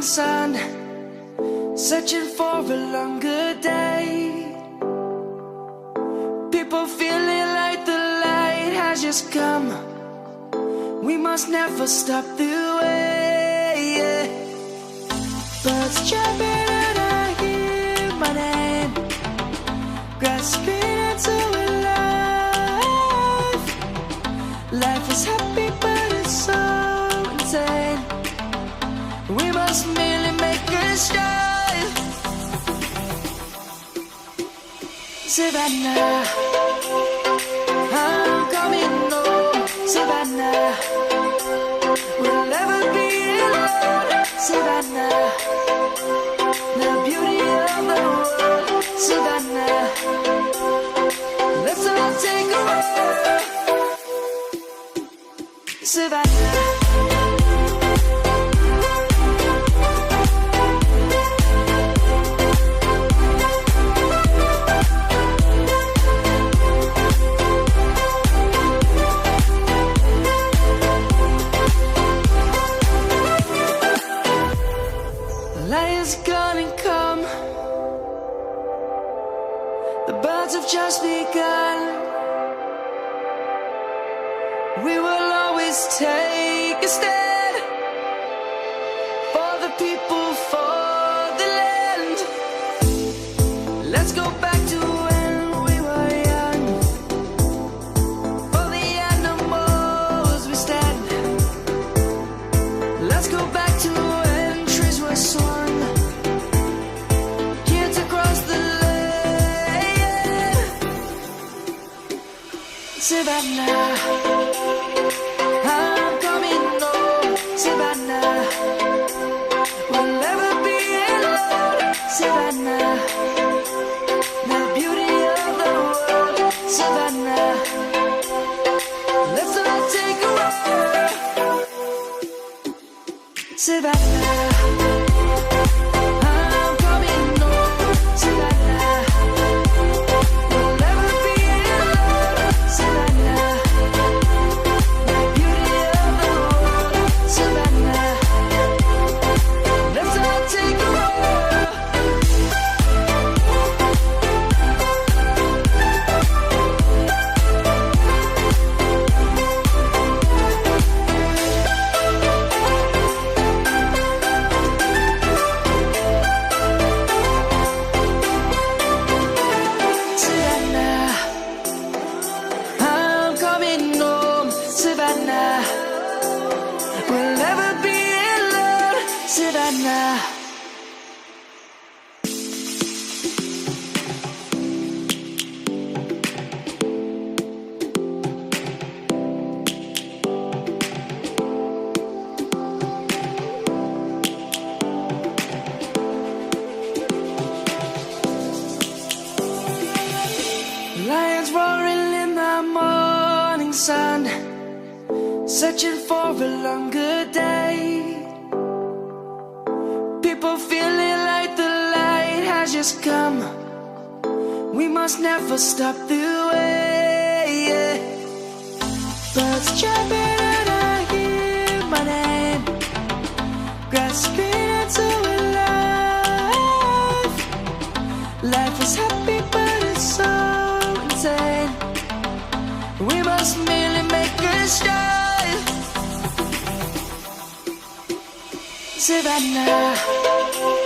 morning sun, searching for a longer day. People feeling like the light has just come. We must never stop the way. Birds chirping and I hear my name, grasping into a life. Life is happy but it's so insane. We must merely make a start. Savannah, I'm coming home. Savannah, we'll never be alone. Savannah, the beauty of the world. Savannah, let's all take a walk. Savannah. Lion's gonna come. The birds have just begun. We will always take a stand for the people, for the land. Let's go back to when we were young. For the animals we stand. Let's go back to when trees were swung. Savannah, I'm coming home. Savannah, we'll never be alone. Savannah, the beauty of the world. Savannah, let's all take a walk. Savannah. Savannah, we'll never be alone. Savannah. Lions roaring in the morning sun, searching for a longer day. People feeling like the light has just come. We must never stop the way. Birds chirping and I hear my name, grasping into a life. Life is happy but it's so insane. We must merely make a start. Savannah.